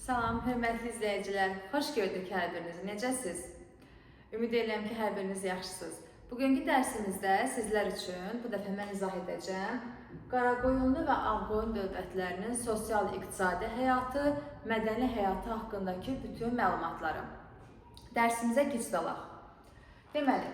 Salam, hörmətli izləyicilər. Xoş gördük hər birinizi. Necəsiz? Ümid edirəm ki, hər biriniz yaxşısınız. Bugünkü dərsimizdə sizlər üçün bu dəfə mən izah edəcəm Qaraqoyunlu və Ağqoyun dövlətlərinin sosial-iqtisadi həyatı, mədəni həyatı haqqındakı bütün məlumatları. Dərsimizə keçid alaq. Deməli,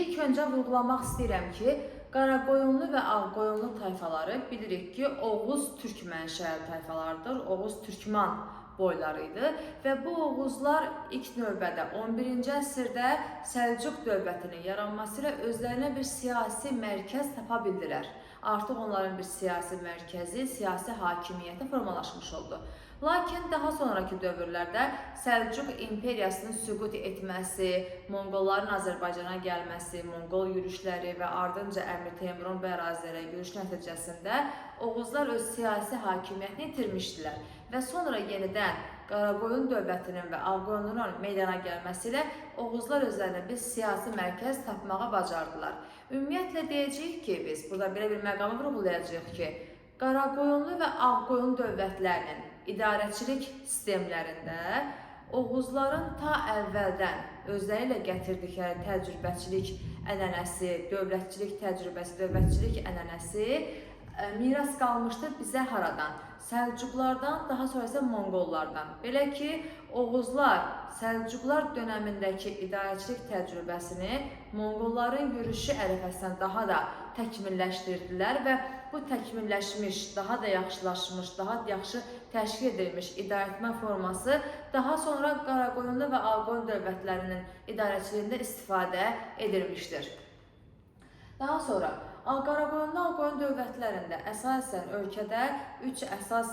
ilk öncə vurğulamaq istəyirəm ki, Qaraqoyunlu və Ağqoyunlu tayfaları bilirik ki, Oğuz türk mənşəli tayfalardır, Oğuz türkman boyları idi və bu Oğuzlar ilk növbədə 11-ci əsrdə Səlcuq dövlətinin yaranması ilə özlərinə bir siyasi mərkəz tapa bildilər. Artıq onların bir siyasi mərkəzi, siyasi hakimiyyəti formalaşmış oldu. Lakin daha sonraki dövrlərdə Səlcuq imperiyasının süqut etməsi, Monqolların Azərbaycana gəlməsi, Monqol yürüşləri və ardınca Əmir Teymurun bu ərazilərə yürüş nəticəsində Oğuzlar öz siyasi hakimiyyətini itirmişdilər və sonra yenidən Qaraqoyun dövlətinin və Ağqoyunluların meydana gəlməsi ilə Oğuzlar özlərinə bir siyasi mərkəz tapmağa bacardılar. Ümumiyyətlə deyəcəyik ki, biz burada belə bir məqamı vurğulayacağıq ki, Qaraqoyunlu və Ağqoyun dövlətlərinin idarəçilik sistemlərində Oğuzların ta əvvəldən özləri ilə gətirdikləri təcrübəçilik ənənəsi, dövlətçilik təcrübəsi, dövlətçilik ənənəsi miras qalmışdır bizə haradan? Səlcuqlardan, daha sonra isə Monqollardan. Belə ki, Oğuzlar Səlcuqlar dönəmindəki idarəçilik təcrübəsini Monqolların yürüşü ərəfəsindən daha da təkmilləşdirdilər və bu təkmilləşmiş, daha da yaxşılaşmış, daha yaxşı təşkil edilmiş idarəetmə forması daha sonra Qaraqoyunlu və Ağqoyun dövlətlərinin idarəçiliyində istifadə edilmişdir. Daha sonra Qaraqoyunlu Ağqoyun dövlətlərində əsasən ölkədə 3 əsas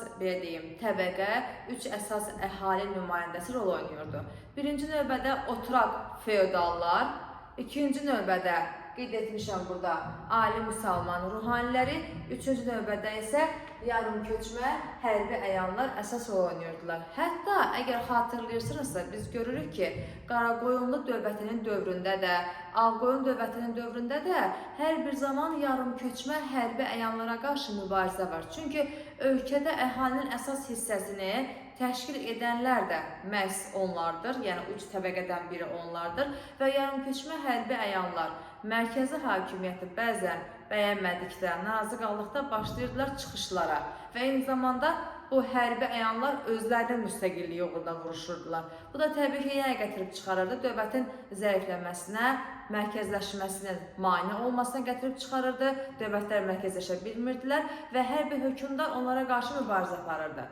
təbəqə, 3 əsas əhali nümayəndəsi rol oynayırdı. Birinci növbədə oturaq feodallar, ikinci növbədə qeyd etmişəm burada ali müsəlman ruhaniləri, üçüncü növbədə isə yarımköçmə hərbi əyanlar əsas rol oynayırdılar. Hətta əgər xatırlayırsınızsa biz görürük ki, Qaraqoyunlu dövlətinin dövründə də, Ağqoyun dövlətinin dövründə də hər bir zaman yarımköçmə hərbi əyanlara qarşı mübarizə var. Çünki ölkədə əhalinin əsas hissəsini təşkil edənlər də məhz onlardır, yəni uc təbəqədən biri onlardır və yarımköçmə hərbi əyanlar mərkəzi hakimiyyəti bəzən bəyənmədikdə, narazı qaldıqda başlayırdılar çıxışlara və eyni zamanda bu hərbi əyanlar özlərinin müstəqilliyi uğrunda vuruşurdular. Bu da təbii ki, yenə gətirib çıxarırdı, dövlətin zəifləməsinə, mərkəzləşməsinin mane olmasına gətirib çıxarırdı, dövlətlər mərkəzləşə bilmirdilər və hər bir hökmdar onlara qarşı mübarizə aparırdı.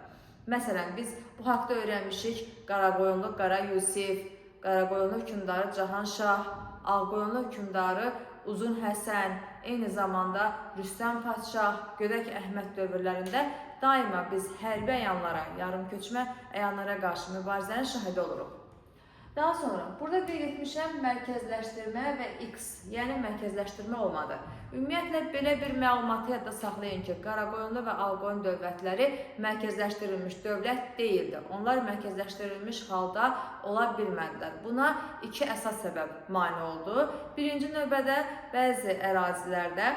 Məsələn, biz bu haqda öyrənmişik Qaraqoyunlu Qara Yusif, Qaraqoyunlu hökmdarı Cahanşah, Ağqoyunlu hökmdarı Uzun Həsən, eyni zamanda Rüstəm Padşah, Gödək Əhməd dövrlərində daima biz hərbi əyanlara, yarımköçmə əyanlara qarşı mübarizənin şahidi oluruq. Daha sonra, burada qeyd etmişəm mərkəzləşdirmə və X, yəni mərkəzləşdirmə olmadı. Ümumiyyətlə, belə bir məlumatı yadda saxlayın ki, Qaraqoyunlu və Ağqoyun dövlətləri mərkəzləşdirilmiş dövlət deyildi. Onlar mərkəzləşdirilmiş halda ola bilmədilər. Buna iki əsas səbəb mane oldu. Birinci növbədə bəzi ərazilərdə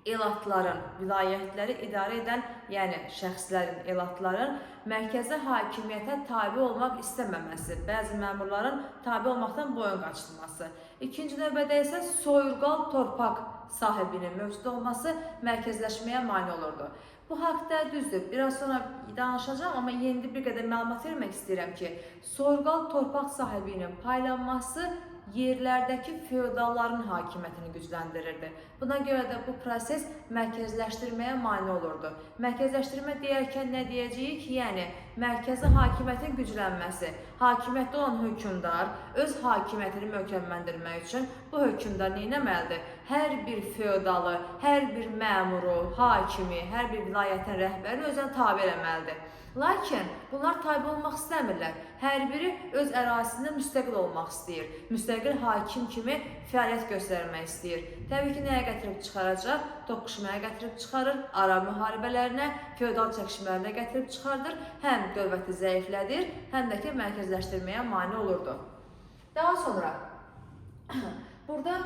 elatların, vilayətləri idarə edən, yəni şəxslərin, elatların mərkəzi hakimiyyətə tabi olmaq istəməməsi, bəzi məmurların tabi olmaqdan boyun qaçırması. İkinci növbədə isə soyurqal torpaq sahibinin mövcud olması mərkəzləşməyə mane olurdu. Bu haqda düzdür, biraz sonra danışacağım, amma yeni bir qədər məlumat vermək istəyirəm ki, soyurqal torpaq sahibinin paylanması yerlərdəki feodalların hakimiyyətini gücləndirirdi. Buna görə də bu proses mərkəzləşdirməyə mane olurdu. Mərkəzləşdirmə deyərkən nə deyəcəyik? Yəni, mərkəzi hakimiyyətin güclənməsi. Hakimiyyətdə olan hökmdar öz hakimiyyətini möhkəmləndirmək üçün bu hökmdar neynəməlidir? Hər bir feodalı, hər bir məmuru, hakimi, hər bir vilayətin rəhbərini özünə tabi eləməlidir. Lakin bunlar tabi olmaq istəmirlər. Hər biri öz ərazisində müstəqil olmaq istəyir. Müstəqil hakim kimi fəaliyyət göstərmək istəyir. Təbii ki, nəyə gətirib çıxaracaq? Toqquşmaya gətirib çıxarır, ara müharibələrinə, feodal çəkişmələrinə gətirib çıxardır. Həm dövləti zəiflədir, həm də ki, mərkəzləşdirməyə mane olurdu. Daha sonra, burada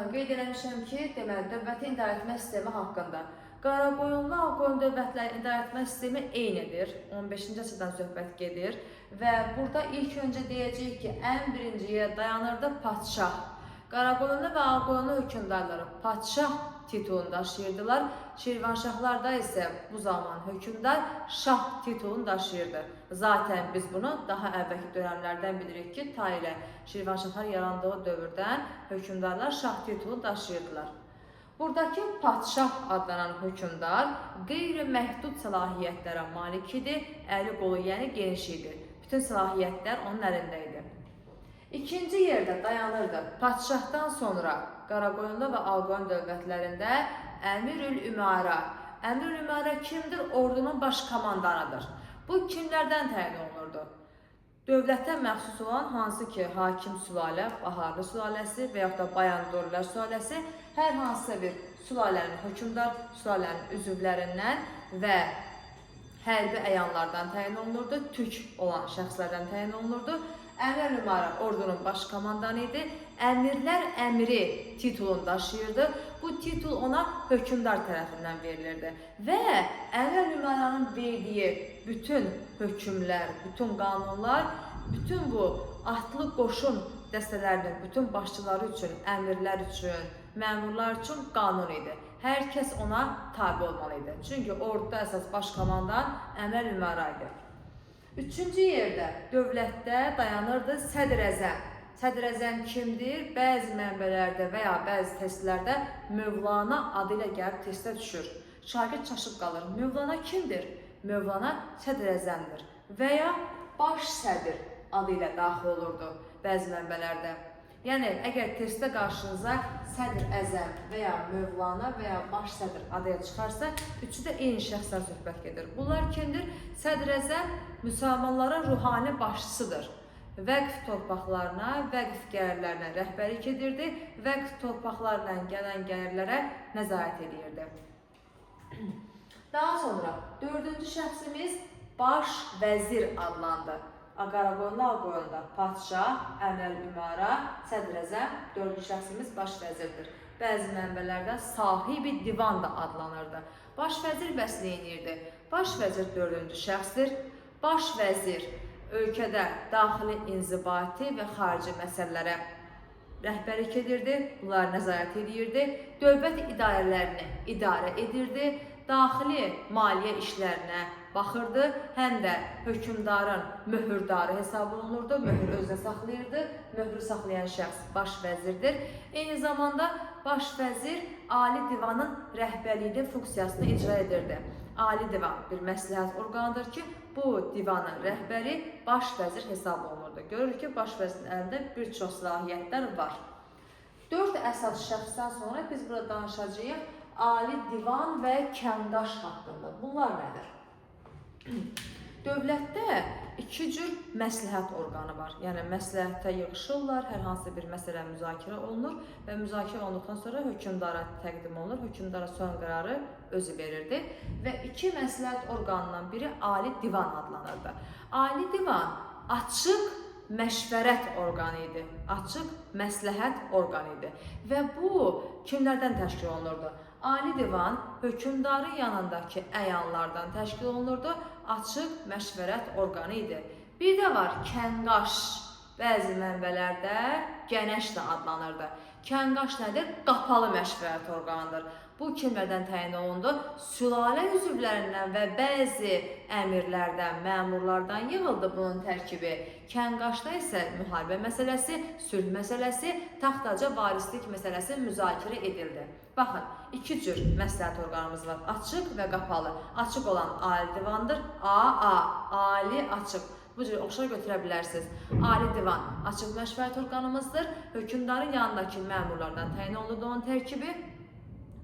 qeyd eləmişəm ki, deməli, dövlətin idarəetmə sistemi haqqında. Qaraqoyunlu Ağqoyun dövlətlərini idarə etmə sistemi eynidir. 15-ci əsrdən söhbət gedir və burada ilk öncə deyəcəyik ki, ən birinciyə dayanırdı padşah. Qaraqoyunlu və Ağqoyunlu hökmdarları padşah titulunu daşıyırdılar. Şirvanşahlar da isə bu zaman hökmdar şah titulunu daşıyırdı. Zaten biz bunu daha əvvəlki dövrlərdən bilirik ki, ta ilə Şirvanşahlar yarandığı dövrdən hökmdarlar şah titulunu daşıyırdılar. Buradakı padşah adlanan hökmdar qeyri-məhdud səlahiyyətlərə malik idi, əli qolu yəni geniş idi. Bütün səlahiyyətlər onun əlində idi. İkinci yerdə dayanırdı. Padşahdan sonra Qaraqoyunlu və Ağqoyun dövlətlərində Əmirül-Ümara. Əmirül-Ümara kimdir? Ordunun baş komandanıdır. Bu kimlərdən təyin olunurdu? Dövlətə məxsus olan hansı ki, hakim sülalə, Baharlı sülaləsi və yaxud da Bayandurlular sülaləsi hər hansısa bir sülalənin hökmdar, sülalənin üzvlərindən və hərbi əyanlardan təyin olunurdu, türk olan şəxslərdən təyin olunurdu. Əmirül-Ümara ordunun baş komandanı idi. Əmirlər əmiri titulunu daşıyırdı. Bu titul ona hökmdar tərəfindən verilirdi. Və Əmirül-Ümaranın verdiyi bütün hökmlər, bütün qanunlar, bütün bu atlı qoşun dəstələrinin bütün başçıları üçün, əmirlər üçün, məmurlar üçün qanun idi. Hər kəs ona tabi olmalı idi. Çünki orduda əsas baş komandan Əmirül-Ümara idi. Üçüncü yerdə dövlətdə dayanırdı Sədr-Əzəm. Sədr-Əzəm kimdir? Bəzi mənbələrdə və ya bəzi testlərdə Mövlana adı ilə gəlib testə düşür. Şagird çaşıb qalır. Mövlana kimdir? Mövlana Sədr-Əzəmdir və ya baş sədr adı ilə daxil olurdu bəzi mənbələrdə. Yəni, əgər testdə qarşınıza Sədr-Əzəm və ya Mövlana və ya baş sədr adı çıxarsa, üçü də eyni şəxsdən söhbət gedir. Bunlar kimdir? Sədr-Əzəm müsəlmanların ruhani başçısıdır. Vəqf torpaqlarına, vəqf gəlirlərinə rəhbərlik edirdi, vəqf torpaqlarından gələn gəlirlərə nəzarət edirdi. Daha sonra dördüncü şəxsimiz baş vəzir adlandı. Qaraqoyunlu Ağqoyunda padşah, Əmirül-Ümara, Sədr-Əzəm, dördüncü şəxsimiz baş vəzirdir. Bəzi mənbələrdə sahibi divan da adlanırdı. Baş vəzir bəs nə edirdi? Baş vəzir dördüncü şəxsdir. Baş vəzir ölkədə daxili inzibati və xarici məsələlərə rəhbərlik edirdi, bunları nəzarət edirdi, dövlət idarələrini idarə edirdi, daxili maliyyə işlərinə baxırdı, həm də hökmdarın möhürdarı hesab olunurdu, möhür özünə saxlayırdı, möhürü saxlayan şəxs baş vəzirdir. Eyni zamanda baş vəzir Ali Divanın rəhbərliyi funksiyasını icra edirdi. Ali Divan bir məsləhət orqanıdır ki, bu divanın rəhbəri baş vəzir hesab olunurdu. Görürük ki, baş vəzirin əlində bir çox səlahiyyətlər var. 4 əsas şəxsdən sonra biz burada danışacağıq Ali Divan və Kəndaş haqqında. Bunlar nədir? Dövlətdə iki cür məsləhət orqanı var. Yəni, məsləhətə yığışırlar, hər hansı bir məsələ müzakirə olunur və müzakirə olunduqdan sonra hökmdara təqdim olunur. Hökmdara son qərarı özü verirdi və iki məsləhət orqanından biri Ali Divan adlanırdı. Ali Divan açıq məşvərət orqanı idi, açıq məsləhət orqanı idi və bu kimlərdən təşkil olunurdu? Ali Divan hökmdarın yanındakı əyanlardan təşkil olunurdu, açıq məşvərət orqanı idi. Bir də var Kənqaş, bəzi mənbələrdə Gənəş də adlanırdı. Kənqaş nədir? Qapalı məşvərət orqanıdır. Bu kimlərdən təyin olundu? Sülalə üzvlərindən və bəzi əmirlərdən, məmurlardan yığıldı bunun tərkibi. Kənqaşda isə müharibə məsələsi, sülh məsələsi, taxtaca varislik məsələsi müzakirə edildi. Baxın, iki cür məsləhət orqanımız var, açıq və qapalı. Açıq olan Ali Divandır, AA, Ali açıq. Bu cür oxşar götürə bilərsiniz. Ali Divan açıq məşvərət orqanımızdır. Hökmdarın yanındakı məmurlardan təyin olundu onun tərkibi.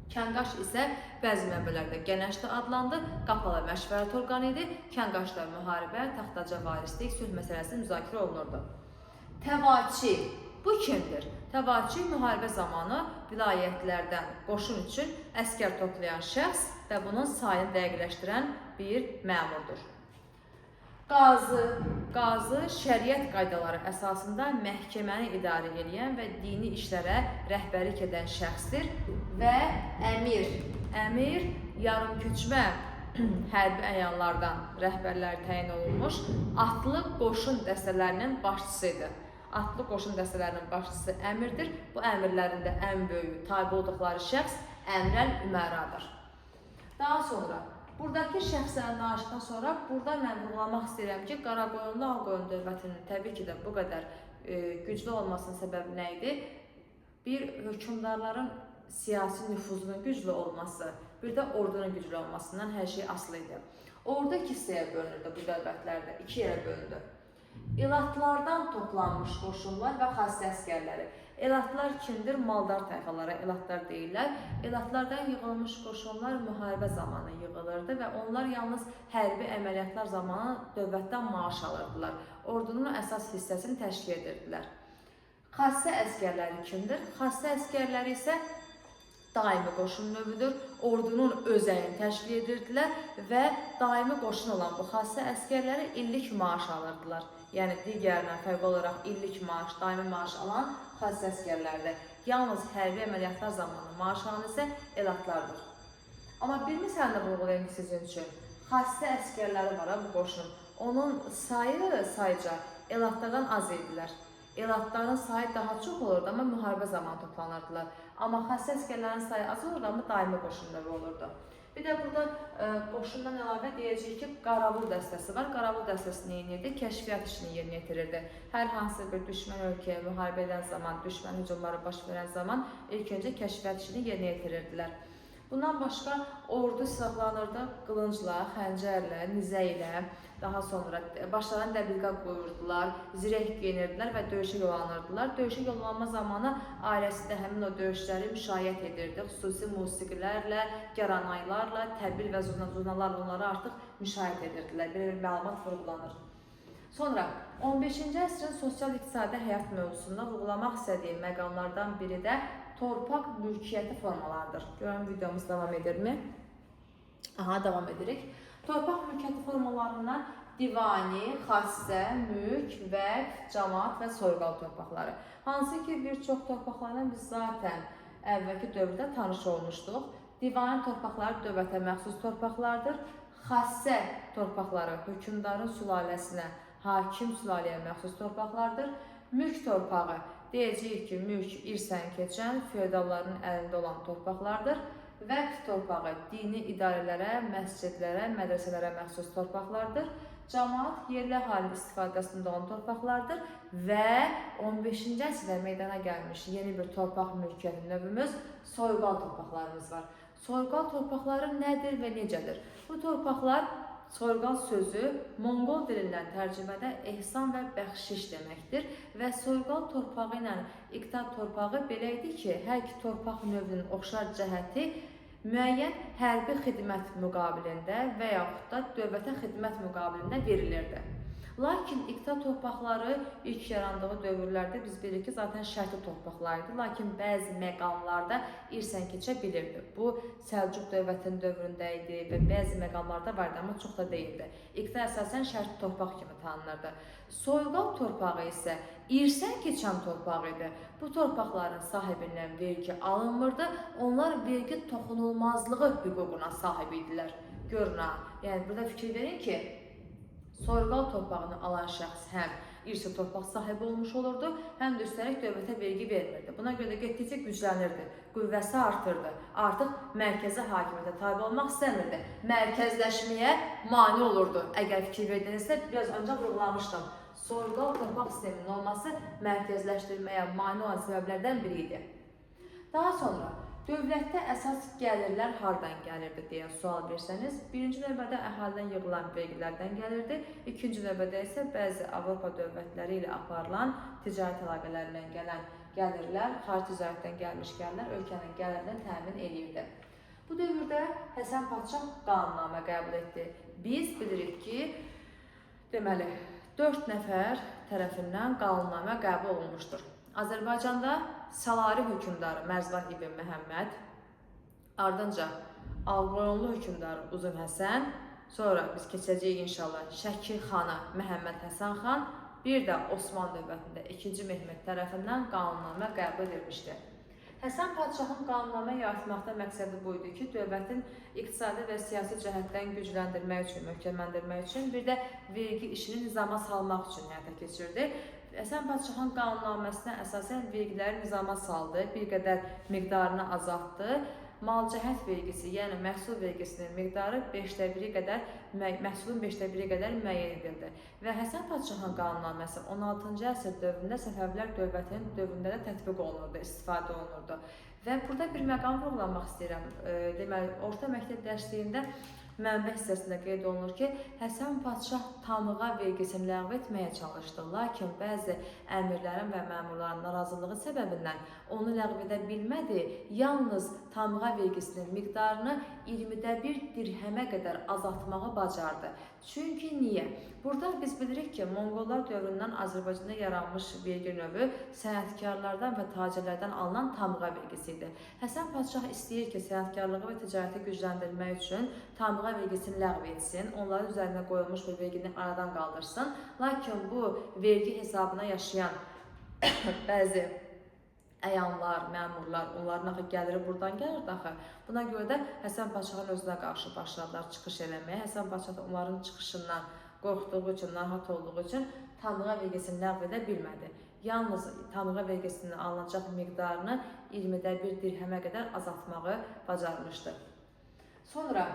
Kənqaş isə bəzi mənbələrdə Gənəşdə adlandı, qapalı məşvərət orqanı idi. Kənqaşda müharibə, taxtaca varislik, sülh məsələsi müzakirə olunurdu. Təvaçi, bu kimdir? Təvaçi müharibə zamanı vilayətlərdən qoşun üçün əskər toplayan şəxs və bunun sayını dəqiqləşdirən bir məmurdur. Qazı şəriət qaydaları əsasında məhkəməni idarə edən və dini işlərə rəhbərlik edən şəxsdir və əmir yarımköçmə hərbi əyanlardan rəhbərlər təyin olunmuş atlı qoşun dəstələrinin başçısı idi. Atlı qoşun dəstələrinin başçısı əmirdir. Bu əmirlərin də ən böyüyü tabe olduqları şəxs Əmir əl-Üməradır. Daha sonra buradakı şəxslərin danışdıqdan sonra burada mən vurğulamaq istəyirəm ki, Qaraqoyunlu Ağqoyun dövlətinin təbii ki də bu qədər güclü olmasının səbəbi nə idi? Bir, hökmdarların siyasi nüfuzunun güclü olması, bir də ordunun güclü olmasından hər şey asılı idi. Ordu iki hissəyə bölünürdü bu dövlətlərdə, iki yerə bölündü. Elatlardan toplanmış qoşunlar və xassə əskərləri. Elatlar kimdir? Maldar tayfalara elatlar deyirlər. Elatlardan yığılmış qoşunlar müharibə zamanı yığılırdı və onlar yalnız hərbi əməliyyatlar zamanı dövlətdən maaş alırdılar. Ordunun əsas hissəsini təşkil edirdilər. Xassə əskərləri kimdir? Xassə əskərləri isə daimi qoşun növüdür. Ordunun özəyini təşkil edirdilər və daimi qoşun olan bu xassə əskərləri illik maaş alırdılar. Yəni digərinə fərqli olaraq illik maaş, daimi maaş alan xassə əskərlərdir. Yalnız hərbi əməliyyatlar zamanı maaş alan isə elatlardır. Amma bir misalını vurğulayım sizin üçün. Xassə əskərləri var bu qoşun. Onun sayıca elatlardan az idilər. Elatların sayı daha çox olurdu, amma müharibə zamanı toplanırdılar. Amma xassə əskərlərin sayı az olurdu, amma daimi qoşunları olurdu. Bir də burada qoşundan əlavə deyəcəyik ki, Qaravul dəstəsi var. Qaravul dəstəsi nə edirdi? Kəşfiyyat işini yerinə yetirirdi. Hər hansı bir düşmən ölkəyə müharibə edən zaman, düşmən hücumları baş verən zaman ilk öncə kəşfiyyat işini yerinə yetirirdilər. Bundan başqa ordu silahlanırdı qılıncla, xəncərlə, nizə ilə, daha sonra başlarına dəbilqə qoyurdular, zirək giyinirdilər və döyüşə yollanırdılar. Döyüşə yollanma zamanı ailəsi də həmin o döyüşləri müşayiət edirdi. Xüsusi musiqilərlə, gəranaylarla, təbil və zurnalarla onları artıq müşayiət edirdilər. Belə bir məlumat vurğulanır. Sonra 15-ci əsrin sosial-iqtisadi həyat mövzusunda vurğulamaq istədiyim məqamlardan biri də torpaq mülkiyyəti formalarıdır. Görün videomuz davam edirmi? Aha, davam edirik. Torpaq mülkiyyəti formalarından divani, xassə, mülk, vəqf, camaat və soyğal torpaqları. Hansı ki, bir çox torpaqlarla biz zaten əvvəlki dövrdə tanış olmuşduq. Divani torpaqları dövlətə məxsus torpaqlardır. Xassə torpaqları hökmdarın sülaləsinə, hakim sülaləyə məxsus torpaqlardır. Mülk torpağı deyəcəyik ki, mülk irsən keçən feodalların əlində olan torpaqlardır. Vəqf torpağı dini idarələrə, məscidlərə, mədrəsələrə məxsus torpaqlardır. Camaat yerli əhalinin istifadəsində olan torpaqlardır və 15-ci əsrdə meydana gəlmiş yeni bir torpaq mülkiyyəti növümüz soyğal torpaqlarımız var. Soyğal torpaqları nədir və necədir? Bu torpaqlar, soyğal sözü Monqol dilindən tərcümədə ehsan və bəxşiş deməkdir və soyğal torpağı ilə iqta torpağı belə idi ki, hər iki torpaq növünün oxşar cəhəti müəyyən hərbi xidmət müqabilində və yaxud da dövlətə xidmət müqabilində verilirdi. Lakin iqta torpaqları ilk yarandığı dövrlərdə biz bilirik ki, zaten şərti torpaqlar idi. Lakin bəzi məqamlarda irsən keçə bilirdi. Bu, Səlcuq dövlətinin dövründə idi və bəzi məqamlarda vardı, amma çox da deyildi. İqta əsasən şərti torpaq kimi tanınırdı. Soyğal torpağı isə irsən keçən torpaq idi. Bu torpaqların sahibindən vergi alınmırdı. Onlar vergi toxunulmazlığı hüququna sahib idilər. Görün ha, yəni burada fikir verin ki, soyğal torpağını alan şəxs həm irsi torpaq sahibi olmuş olurdu, həm də üstəlik dövlətə vergi vermirdi. Buna görə də getdikcə güclənirdi, qüvvəsi artırdı. Artıq mərkəzi hakimiyyətə tabe olmaq istəmirdi. Mərkəzləşməyə mane olurdu. Əgər fikir verdinizsə, biraz öncə vurğulamışdım. Soyğal torpaq sisteminin olması mərkəzləşdirməyə mane olan səbəblərdən biri idi. Daha sonra dövlətdə əsas gəlirlər hardan gəlirdi deyə sual versəniz, birinci növbədə əhalidən yığılan vergilərdən gəlirdi, ikinci növbədə isə bəzi Avropa dövlətləri ilə aparılan ticarət əlaqələrindən gələn gəlirlər, xarici ticarətdən gəlmiş gəlirlər ölkənin gəlirini təmin edirdi. Bu dövrdə Həsən Padşah qanunnamə qəbul etdi. Biz bilirik ki, deməli, 4 nəfər tərəfindən qanunnamə qəbul olunmuşdur. Azərbaycanda Salari hökmdarı Mərzban İbn Məhəmməd, ardınca Ağqoyunlu hökmdarı Uzun Həsən, sonra biz keçəcəyik inşallah Şəki xanı Məhəmməd Həsən xan, bir də Osmanlı dövlətində 2-ci Mehmet tərəfindən qanunnamə qəbul edilmişdir. Həsən Padşahın qanunnamə yaratmaqda məqsədi bu idi ki, dövlətin iqtisadi və siyasi cəhətdən gücləndirmək üçün, möhkəmləndirmək üçün, bir də vergi işini nizama salmaq üçün həyata keçirdi. Həsən Padşahın qanunnaməsinə əsasən vergiləri nizama saldı, bir qədər miqdarını azaltdı. Mal cəhət vergisi, yəni məhsul vergisinin miqdarı məhsulun 5/1 qədər müəyyən edildi. Və Həsən Padşahın qanunnaməsi 16-cı əsr dövründə Səfəvilər dövlətinin dövründə də tətbiq olunurdu, istifadə olunurdu. Və burada bir məqam vurğulamaq istəyirəm. Deməli, orta məktəb dərsliyində mənbə hissəsində qeyd olunur ki, Həsən Padşah tamığa vergisini ləğv etməyə çalışdı. Lakin bəzi əmirlərin və məmurların narazılığı səbəbindən onu ləğv edə bilmədi. Yalnız tamığa vergisinin miqdarını 20-1 dirhəmə qədər azaltmağı bacardı. Çünki niyə? Burada biz bilirik ki, Monqollar dövründən Azərbaycanda yaranmış vergi növü sənətkarlardan və tacirlərdən alınan tamığa vergisi idi. Həsən Padşah istəyir ki, sənətkarlığı və ticarəti gücləndirmək üçün tamığa vergisini ləğv etsin, onların üzərinə qoyulmuş bu vergini aradan qaldırsın. Lakin bu vergi hesabına yaşayan bəzi əyanlar, məmurlar, onların axı gəliri buradan gəlir daxı. Buna görə də Həsən Padşahın özünə qarşı başladılar çıxış eləməyə. Həsən Padşah onların çıxışından qorxduğu üçün, narahat olduğu üçün tamığa vergisini ləğv edə bilmədi. Yalnız tamığa vergisinin alınacaq miqdarını 20-1 dirhəmə qədər azaltmağı bacarmışdı. Sonra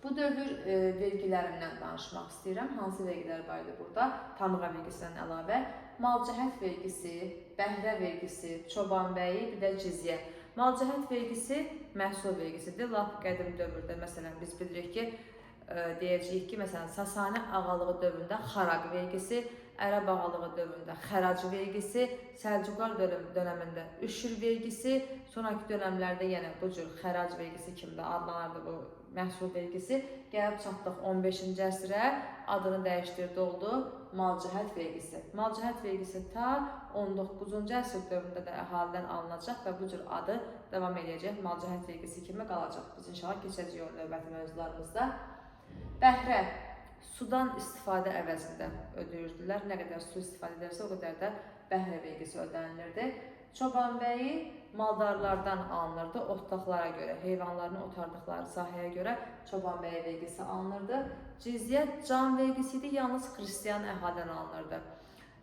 bu dövr vergilərindən danışmaq istəyirəm. Hansı vergilər var idi burada? Tamığa vergisindən əlavə malcəhət vergisi, bəhrə vergisi, çobanbəyi, bir də cizyə. Malcəhət vergisi məhsul vergisidir. Lap qədim dövrdə məsələn biz bilirik ki, deyəcəyik ki, məsələn Sasani ağalığı dövründə xaraq vergisi, Ərəb ağalığı dövründə xərac vergisi, Səlcuqlar dönəmində üşür vergisi, sonraki dönəmlərdə yenə bu cür xərac vergisi kimi də adlanırdı bu məhsul vergisi. Gəlib çatdıq 15-ci əsrə, adını dəyişdirdi oldu malcəhət vergisi. Malcəhət vergisi ta 19-cu əsr dövründə də əhalidən alınacaq və bu cür adı davam edəcək, malcəhət vergisi kimi qalacaq. Biz inşallah keçəcəyik o növbəti mövzularımızda. Bəhrə, sudan istifadə əvəzində ödəyirdilər. Nə qədər su istifadə edərsə, o qədər də bəhrə vergisi ödənilirdi. Çobanbəyi maldarlardan alınırdı, otlaqlara görə, heyvanlarını otardıqları sahəyə görə çobanbəyi vergisi alınırdı. Cizyə can vergisi idi, yalnız xristiyan əhalidən alınırdı.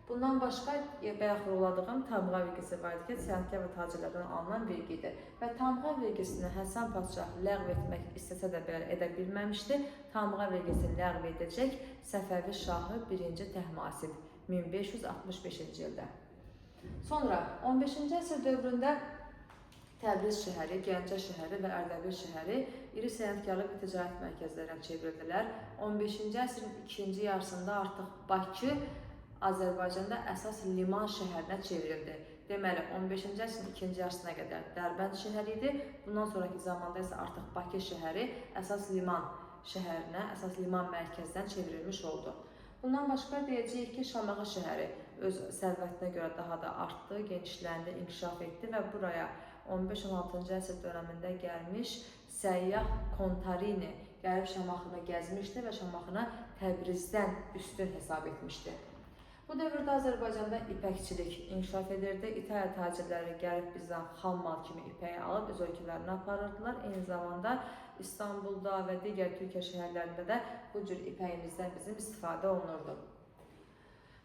Bundan başqa, bayaq vurguladığım tamığa vergisi var idi ki, sənətkar və tacirlərdən alınan vergi idi. Və tamığa vergisini Həsən Padşah ləğv etmək istəsə də belə edə bilməmişdi. Tamığa vergisini ləğv edəcək Səfəvi şahı 1-ci Təhmasib 1565-ci ildə. Sonra 15-ci əsr dövründə Təbriz şəhəri, Gəncə şəhəri və Ərdəbil şəhəri iri sənətkarlıq və ticarət mərkəzlərinə çevrildilər. 15-ci əsrin ikinci yarısında artıq Bakı Azərbaycanda əsas liman şəhərinə çevrildi. Deməli, 15-ci əsrin ikinci yarısına qədər Dərbənd şəhəri idi. Bundan sonraki zamanda isə artıq Bakı şəhəri əsas liman şəhərinə, əsas liman mərkəzindən çevrilmiş oldu. Bundan başqa deyəcəyik ki, Şamaxı şəhəri öz sərvətinə görə daha da artdı, genişləndi, inkişaf etdi və buraya 15-16-cı əsr dövründə gəlmiş səyyah Kontarini gəlib Şamaxını gəzmişdi və Şamaxını Təbrizdən üstün hesab etmişdi. Bu dövrdə Azərbaycanda ipəkçilik inkişaf edirdi. İtaliya tacirləri gəlib bizdən xam mal kimi ipəyi alıb öz ölkələrinə aparırdılar. Eyni zamanda İstanbulda və digər Türkiyə şəhərlərində də bu cür ipəyimizdən bizim istifadə olunurdu.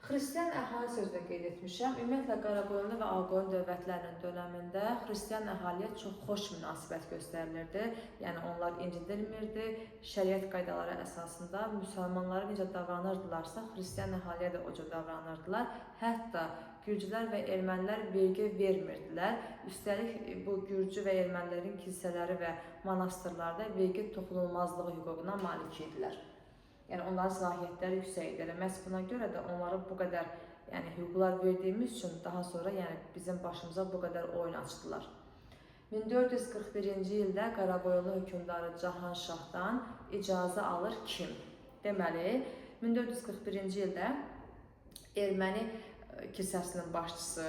Xristian əhali sözünü qeyd etmişəm. Ümumiyyətlə Qaraqoyunlu və Ağqoyun dövlətlərinin dönəmində xristian əhaliyə çox xoş münasibət göstərilirdi. Yəni onlar incidilmirdi. Şəriət qaydaları əsasında müsəlmanlara necə davranırdılarsa, xristian əhaliyə də o cür davranırdılar. Hətta Gürcülər və ermənilər vergi vermirdilər. Üstəlik bu Gürcü və ermənilərin kilsələri və monastırlarda vergi toxunulmazlığı hüququna malik idilər. Yəni onların səlahiyyətləri yüksək idi. Məhz buna görə də onlara bu qədər hüquqlar verdiyimiz üçün daha sonra bizim başımıza bu qədər oyun açdılar. 1441-ci ildə Qaraqoyunlu hökmdarı Cahanşahdan icazə alır kim? Deməli, 1441-ci ildə erməni kilsəsinin başçısı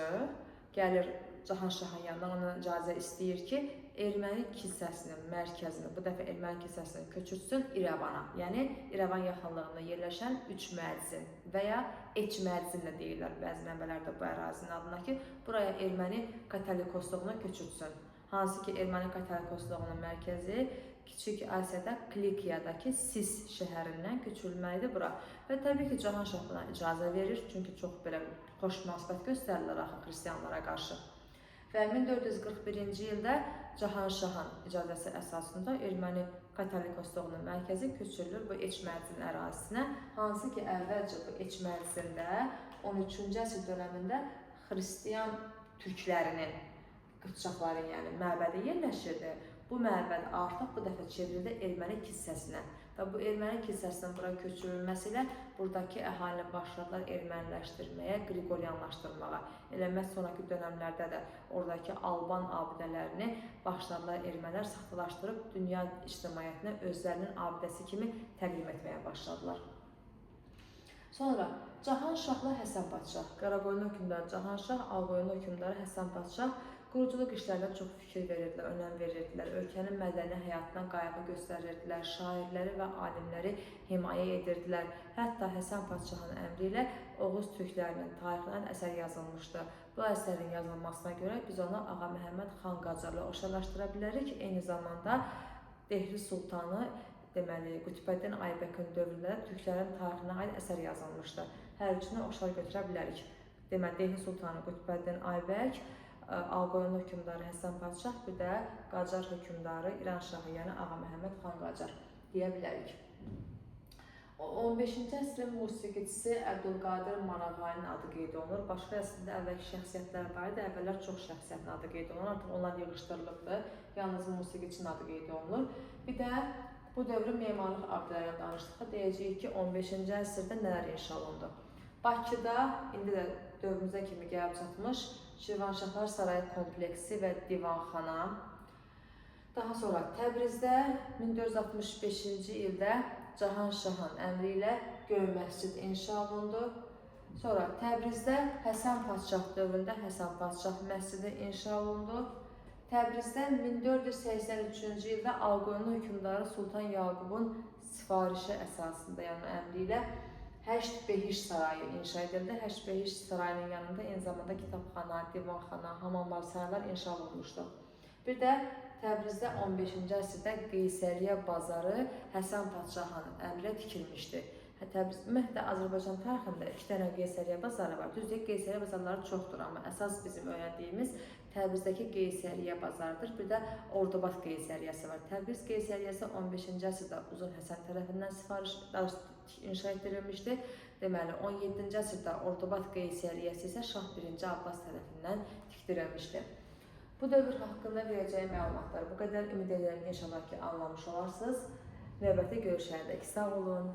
gəlir Cahanşahın yanına, ondan icazə istəyir ki, erməni kilsəsinin mərkəzini, bu dəfə erməni kilsəsini köçürsün İrəvana. Yəni İrəvan yaxınlığında yerləşən Üç Mədzin və ya Eç Mədzin də deyirlər bəzi mənbələrdə bu ərazinin adına ki, buraya erməni katolikosluğuna köçürsün. Hansı ki, erməni katolikosluğunun mərkəzi Kiçik Asiyada Klikiyadakı Sis şəhərindən köçürülməlidir bura. Və təbii ki, Cahanşah buna icazə verir, çünki çox belə xoş münasibət göstərirlər axı xristianlara qarşı. Və 1441-ci ildə Cahanşahın icazəsi əsasında erməni katolikosluğunun mərkəzi köçürülür bu Eç Mədzin ərazisinə. Hansı ki, əvvəlcə bu Eç Mədzində 13-cü əsr dönəmində xristian türklərinin, qıpçaqların yəni məbədi yerləşirdi. Bu məbəd artıq bu dəfə çevrildi erməni kilsəsinə və bu erməni kilsəsinin bura köçürülməsi ilə buradakı əhalini başladılar erməniləşdirməyə, Qriqoryanlaşdırmağa. Elə məhz sonraki dönəmlərdə də oradakı Alban abidələrini başladılar ermənilər saxtalaşdırıb dünya ictimaiyyətinə özlərinin abidəsi kimi təqdim etməyə başladılar. Sonra Cahanşahla Həsən Padşah, Qaraqoyunlu hökmdarı Cahanşah, Ağqoyunlu hökmdarı Həsən Padşah quruculuq işlərinə çox fikir verirdilər, önəm verirdilər. Ölkənin mədəni həyatına qayğı göstərirdilər, şairləri və alimləri himayə edirdilər. Hətta Həsən Padşahın əmri ilə Oğuz türklərinin tarixindən əsər yazılmışdı. Bu əsərin yazılmasına görə biz onu Ağa Məhəmməd Xan Qacarla oxşarlaşdıra bilərik. Eyni zamanda Dehli Sultanı, deməli, Qutbəddin Aybəkin dövründə türklərin tarixinə aid əsər yazılmışdı. Hər üçünü oxşar götürə bilərik. Deməli, Dehli Sultanı Qutbəddin Aybək, Ağqoyunlu hökmdarı Həsən Padşah, bir də Qacar hökmdarı İran şahı, yəni Ağa Məhəmməd Xan Qacar deyə bilərik. 15-ci əsrin musiqiçisi Əbdülqadir Marağayın adı qeyd olunur. Başqa əslində əvvəlki şəxsiyyətlər var idi. Əvvəllər çox şəxsiyyətin adı qeyd olunur. Artıq onlar yığışdırılıbdır. Yalnız musiqiçinin adı qeyd olunur. Bir də bu dövrün memarlıq abidələrindən danışdıqda deyəcəyik ki, 15-ci əsrdə nələr inşa olundu. Bakıda indi də dövrümüzə kimi gəlib çatmış Şirvanşahlar Sarayı kompleksi və divanxana. Daha sonra Təbrizdə 1465-ci ildə Cahanşahın əmri ilə Göy məscid inşa olundu. Sonra Təbrizdə Həsən Padşah dövründə Həsən Padşah məscidi inşa olundu. Təbrizdə 1483-cü ildə Ağqoyunlu hökmdarı Sultan Yaqubun sifarişi əsasında, yəni əmri ilə Həşt Behiş sarayı inşa edildi. Həşt Behiş sarayının yanında eyni zamanda kitabxana, divanxana, hamamlar, saraylar inşa olunmuşdu. Bir də Təbrizdə 15-ci əsrdə Qeysəriyyə bazarı Həsən Padşahın əmri ilə tikilmişdi. Təbriz, ümumiyyətlə Azərbaycan tarixində 2 dənə Qeysəriyyə bazarı var. Düzdür, Qeysəriyyə bazarları çoxdur, amma əsas bizim öyrəndiyimiz Təbrizdəki Qeysəriyyə bazarıdır. Bir də Ordubad Qeysəriyyəsi var. Təbriz Qeysəriyyəsi 15-ci əsrdə Uzun Həsən tərəfindən inşa etdirilmişdi. Deməli, 17-ci əsrdə Ordubad Qeysəriyyəsi isə Şah 1-ci Abbas tərəfindən tikdirilmişdi. Bu dövr haqqında verəcəyi məlumatlar bu qədər. Ümid edirəm ki, inşallah ki, anlamış olarsınız. Növbəti görüşərdək sağ olun.